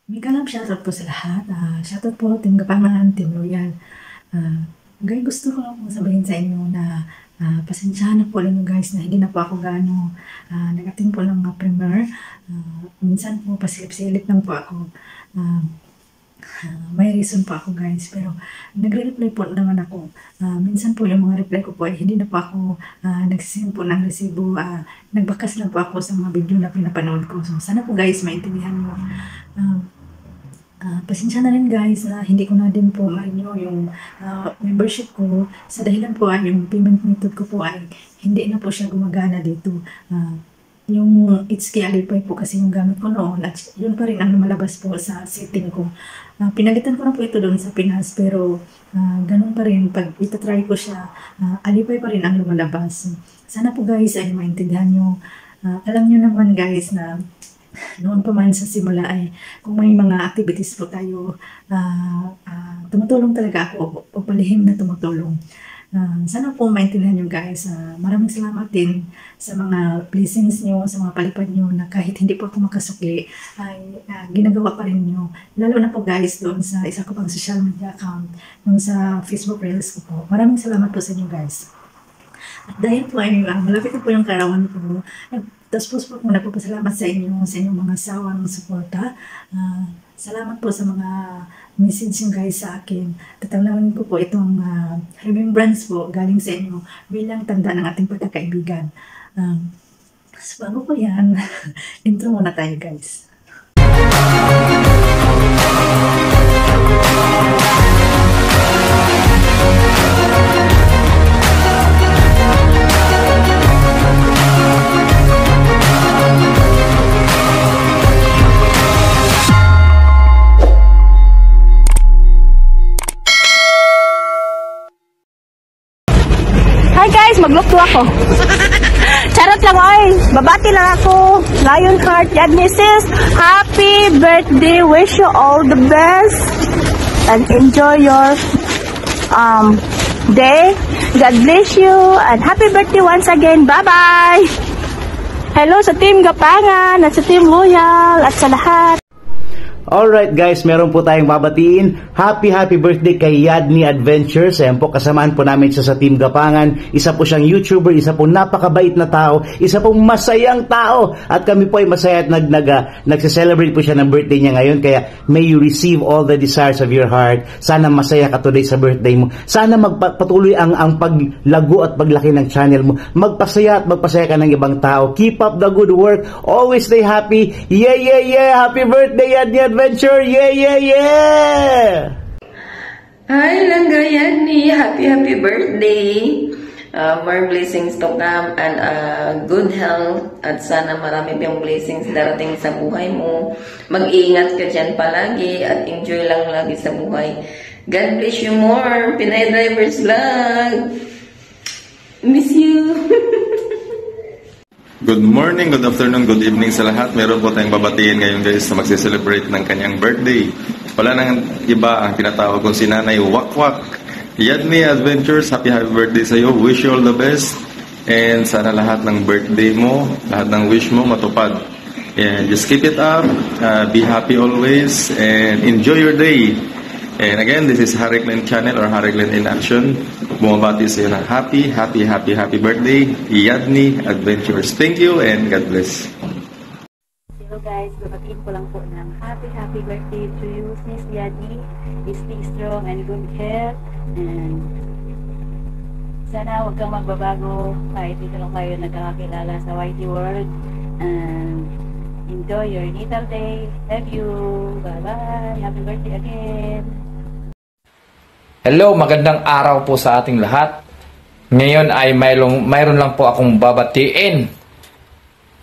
Mega love shoutout po sa lahat. Shoutout po Team Gapangan, Team Loyal. Guys, gusto ko lang po sabihin sa inyo na pasensyahan na po ninyo guys na hindi na po ako gaano nag-attend po ng mga premiere. Minsan po pasilip-silip lang po ako. May reason po ako guys, pero nagre-reply po naman ako. Minsan po yung mga reply ko po ay hindi na po ako nagsisend po ng resibo. Nagbakas lang po ako sa mga video na pinapanood ko. So sana po guys maintindihan mo. Pasensya na rin guys na hindi ko na din po ma-renew yung membership ko sa dahilan po ay yung payment method ko po ay hindi na po siya gumagana dito. Yung Itsuki Alipay po kasi yung gamit ko noon at yun pa rin ang lumalabas po sa setting ko. Pinalitan ko na po ito doon sa Pinas pero ganun pa rin pag itatry ko siya, Alipay pa rin ang lumalabas. Sana po guys ay maintindihan nyo. Alam nyo naman guys na noon pa man sa simula ay kung may mga activities po tayo, tumutulong talaga ako o palihim na tumutulong. Sana po maintindihan nyo guys. Maraming salamat din sa mga blessings nyo, sa mga palipad nyo na kahit hindi po ako makasukli ay ginagawa pa rin nyo. Lalo na po guys doon sa isa ko pang social media account, nung sa Facebook Reels ko po. Maraming salamat po sa inyo guys. At dahil po ay malapit na po yung karawan ko, tapos po muna po pasalamat sa inyong mga sawang suporta. Salamat po sa mga message nyo guys sa akin. Tatanawin ko po itong remembrance po galing sa inyo bilang tanda ng ating pagkakaibigan. So bago po yan, intro muna tayo guys. Hi guys, maglukto ako. Charot lang oy. Babati lang ako. Lionheart, Yadnisis, happy birthday. Wish you all the best and enjoy your day. God bless you and happy birthday once again. Bye-bye. Hello sa Team Gapangan at sa Team Loyal at sa lahat. Alright guys, meron po tayong babatiin. Happy birthday kay Yadni Adventures. Ayan po, kasamaan po namin siya sa Team Gapangan. Isa po siyang YouTuber, isa po napakabait na tao, isa pong masayang tao. At kami po ay masaya at nagse-celebrate po siya ng birthday niya ngayon. Kaya may you receive all the desires of your heart. Sana masaya ka today sa birthday mo. Sana magpatuloy ang paglago at paglaki ng channel mo. Magpasaya ka ng ibang tao. Keep up the good work. Always stay happy. Yeah! Happy birthday Yadni Adventure! Yeah! Hi Langga Yadni! Happy birthday! More blessings to come and good health at sana marami pang blessings darating sa buhay mo. Mag-iingat ka dyan palagi at enjoy lang lagi sa buhay. God bless you more! Pinay Drivers Vlog! Miss you! Good morning, good afternoon, good evening sa lahat. Meron po tayong babatiin ngayon guys na magse-celebrate ng kanyang birthday. Wala nang iba ang tinatawag kong si Nanay Wakwak. Yadni Adventures, happy birthday sa iyo. Wish you all the best. And sana lahat ng birthday mo, lahat ng wish mo matupad. And just keep it up, be happy always, and enjoy your day. And again, this is Harry Glenn Channel or Harry Glenn in Action. Bumabati sa iyo na happy birthday, Yadni Adventures. Thank you and God bless. Hello guys, babatiin ko lang po ng happy birthday to you, Sis Yadni. Stay strong and good health. And sana huwag kang magbabago kahit dito lang kayo nagkakakilala sa YT World. And enjoy your little day. Love you. Bye-bye. Happy birthday again. Hello, magandang araw po sa ating lahat. Ngayon ay mayroon lang po akong babatiin.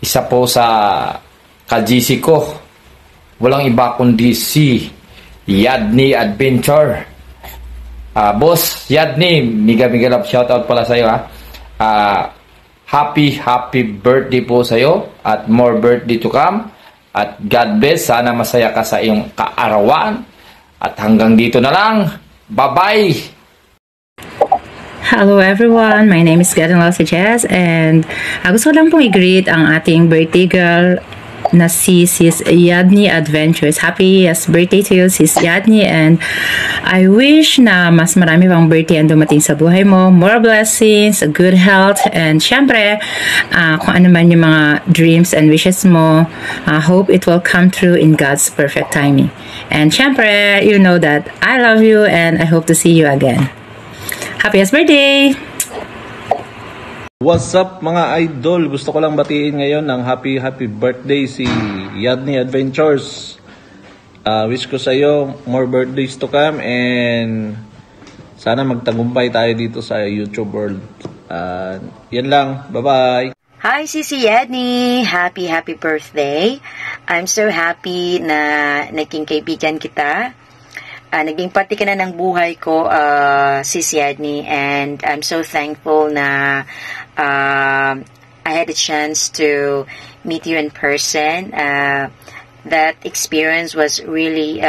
Isa po sa ka-GC ko. Walang iba kundi si Yadni Adventure. Boss Yadni, mega love shoutout pala sa iyo ha. Happy birthday po sa iyo at more birthday to come. At God bless, sana masaya ka sa iyong kaarawan. At hanggang dito na lang. Bye-bye! Hello everyone, my name is Gadanal Sanchez and gusto lang pong i-greet ang ating birthday girl na si Sis Yadni Adventures. Happy birthday to you, Sis Yadni, and I wish na mas marami pang birthday ang dumating sa buhay mo. More blessings, good health, and syempre, kung ano man yung mga dreams and wishes mo, hope it will come true in God's perfect timing. And syempre, you know that I love you and I hope to see you again. Happiest birthday! What's up mga idol? Gusto ko lang batiin ngayon ng happy birthday si Yadni Adventures. Wish ko sa iyo more birthdays to come and sana magtagumpay tayo dito sa YouTube world. Yan lang. Bye-bye! Hi, Sisi Yadni! Happy birthday! I'm so happy na naging kaibigan kita. Naging parte ka na ng buhay ko, Sis Yadni, and I'm so thankful na I had a chance to meet you in person. That experience was really,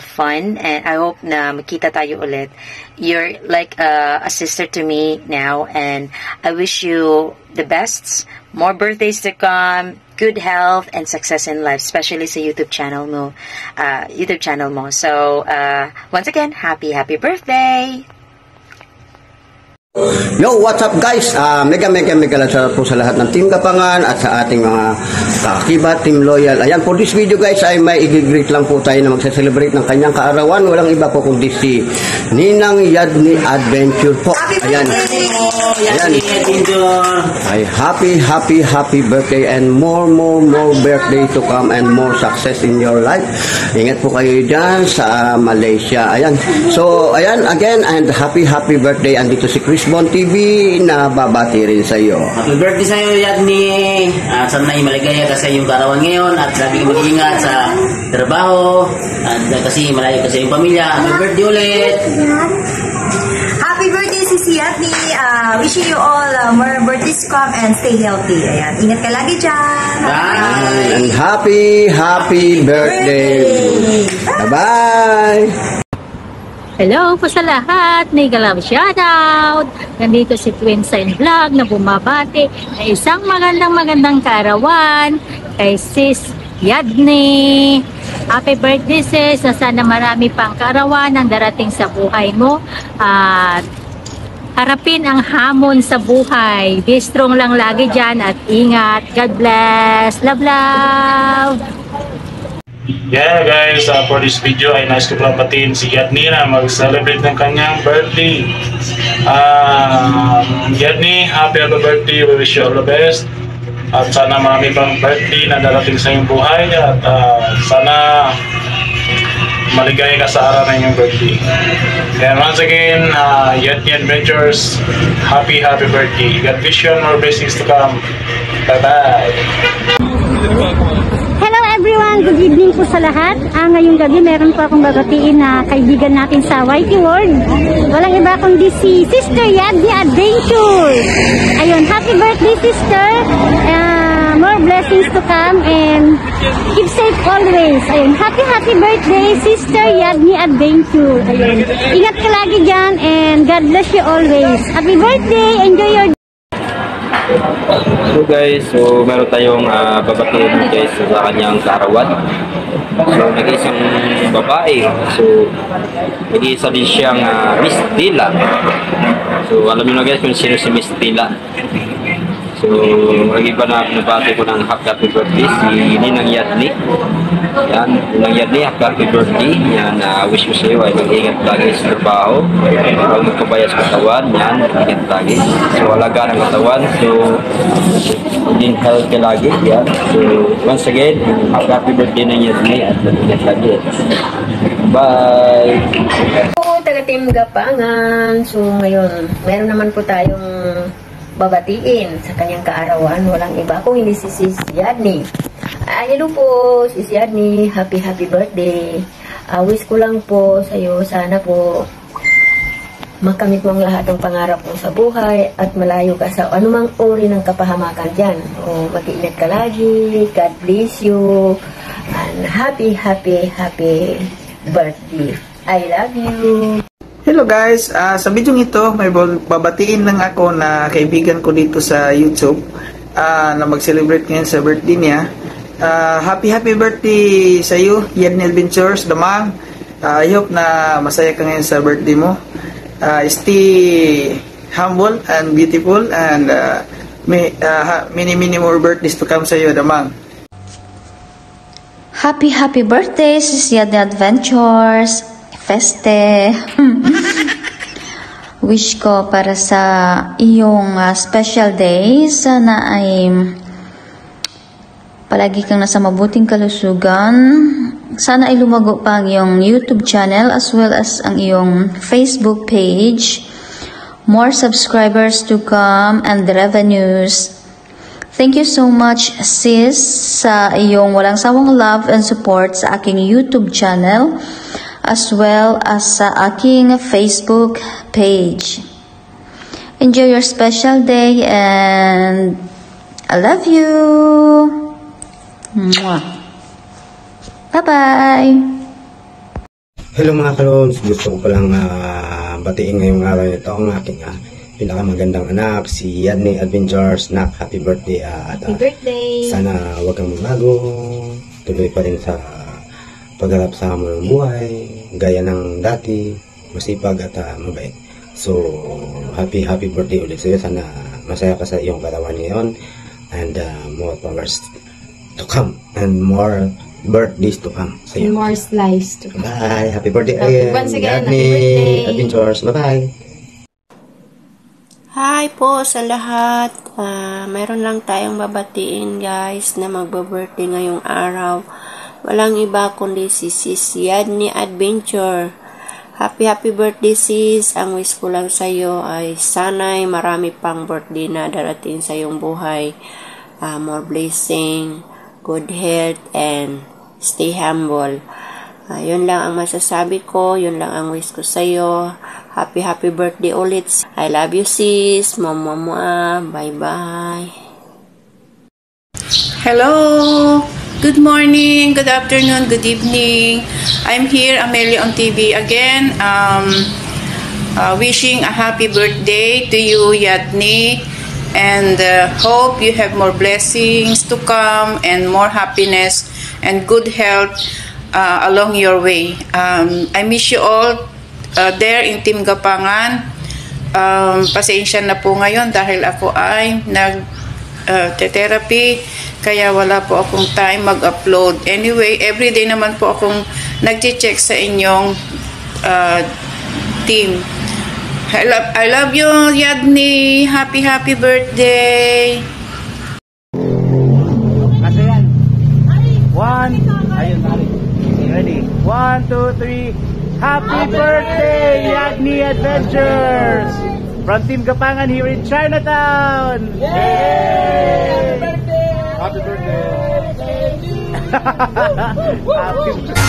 fun, and I hope na makita tayo ulit. You're like a sister to me now, and I wish you the best, more birthdays to come, good health and success in life, especially sa YouTube channel mo. So, once again, happy birthday! Yo, what's up guys? Mega shoutout po sa lahat ng Team Gapangan at sa ating mga kakibat, Team Loyal. Ayan, for this video guys ay may i-greet lang po tayo na magse-celebrate ng kanyang kaarawan. Walang iba po kundi si Ninang Yadni Adventure po. Ayan. Ay happy birthday and more birthday to come and more success in your life. Ingat po kayo dyan sa Malaysia. Ayan. So, ayan again and happy birthday. Andito si Chris Bon TV na babati rin sa iyo. Happy birthday sa iyo, Yadni. Sana'y maligaya ka sa iyong karawan ngayon at sabi ko mag-iingat sa trabaho at kasi malayo ka sa iyong pamilya. Happy birthday ulit. Happy birthday, Sisi Yadni. Wishing you all more birthdays to come and stay healthy. Ayan, ingat ka lagi dyan. Bye. And happy birthday. Bye-bye. Hello po sa lahat, may galab shoutout. Nandito si Twin Sign Vlog na bumabati na isang magandang kaarawan kay Sis Yadni. Happy birthday sis, na sana marami pang kaarawan ang darating sa buhay mo at harapin ang hamon sa buhay. Be strong lang lagi dyan at ingat. God bless. Love. Yeah guys, for this video ay nice ko lang batiin si Yadni na mag-celebrate ng kanyang birthday. Yadni, happy birthday. We wish you all the best. At sana marami pang birthday na darating sa iyong buhay at sana maligaya ka sa araw ng iyong birthday. And once again, Yadni Adventures, happy birthday. God bless you and more blessings to come. Bye-bye. Hello everyone, good evening po sa lahat. Ngayong gabi meron po akong babatiin na kaibigan natin sa YT World. Walang iba kundi si Sister Yadni Adventure. Ayun, happy birthday sister. More blessings to come and keep safe always. Ayun, happy birthday Sister Yadni Adventure. Ayun, ingat ka lagi dyan and God bless you always. Happy birthday, enjoy your So guys, meron tayong babatiin guys sa kanyang kaarawan. So nag-iisang babae. So nag-iisa din siyang Miss Tila. So alam niyo na guys kung sino si Miss Tila. So lagi pa na nabati ko ng happy birthday si Ninang Yadni. Yan, Ninang Yadni, happy birthday. Yan, wish ko sa iyo ay mag-ingat lagi sa trabaho. Huwag magkabaya sa katawan. Yan, mag-ingat lagi. So alaga ng katawan. So din health ka lagi. Yan. So once again, happy birthday Ninang Yadni at mag-ingat lagi. Bye! Po, taga-Team Gapangan. So ngayon, meron naman po tayong babatiin sa kanyang kaarawan. Walang iba kung hindi si Sis Yadni. Hello po, Sis Yadni. Happy birthday. Wish ko lang po sa iyo, sana po makamit mo ang lahat ng pangarap mo sa buhay at malayo ka sa anumang uri ng kapahamakan dyan. Mag-iingat ka lagi. God bless you. And happy birthday. I love you. Hello guys, sa video ito may babatiin lang ako na kaibigan ko dito sa YouTube na mag-celebrate ngayon sa birthday niya. Happy birthday sa iyo, Yadni Adventures, Damang. I hope na masaya ka ngayon sa birthday mo. Stay humble and beautiful, and many more birthdays to come sa iyo, Damang. Happy birthday, Sis Yadni Adventures. Feste. Wish ko para sa iyong special day, sana ay palagi kang nasa mabuting kalusugan. Sana ay lumago pa ang iyong YouTube channel as well as ang iyong Facebook page. More subscribers to come and revenues. Thank you so much, sis, sa iyong walang sawang love and support sa aking YouTube channel as well as sa aking Facebook page. Enjoy your special day and I love you. Mwah. Bye-bye. Hello mga kalons, gusto ko lang batiin ngayong araw nito ang aking pinakamagandang anak, si Yadni Adventures. Nak, happy birthday. Happy birthday. Sana huwag kang magbago, tuloy pa rin sa pagharap sa hamon ng buhay, gaya ng dati, masipag at mabait. So, happy birthday ulit sa'yo. Sana masaya ka sa iyong katawan ngayon, and more powers to come, and more birthdays to come sa iyo. More slice to come. Bye! Happy birthday again! Once again, Yadni happy birthday! Adventures! Bye-bye! Hi po sa lahat. Mayroon lang tayong babatiin guys na magba-birthday ngayong araw. Walang iba kundi si Sis Yadni Adventure. Happy birthday sis. Ang wish ko lang sa iyo ay sana'y marami pang birthday na darating sa iyong buhay. More blessing, good health, and stay humble. Yun lang ang masasabi ko. Yun lang ang wish ko sa iyo. Happy birthday ulit. I love you sis. Mama. Bye-bye. Hello. Good morning, good afternoon, good evening. I'm here, Amelia on TV again. Wishing a happy birthday to you, Yadni. And hope you have more blessings to come and more happiness and good health along your way. I miss you all there in Team Gapangan. Pasensya na po ngayon dahil ako ay nag-therapy, kaya wala po akong time mag-upload. Anyway, everyday naman po akong nag-check sa inyong team. I love you, Yadni. Happy birthday. Kasi yan. Ayun, ready? 1, 2, 3. Happy birthday, Yadni Adventures! From Team Gapangan here in Chinatown! Yay! Happy birthday! Happy birthday!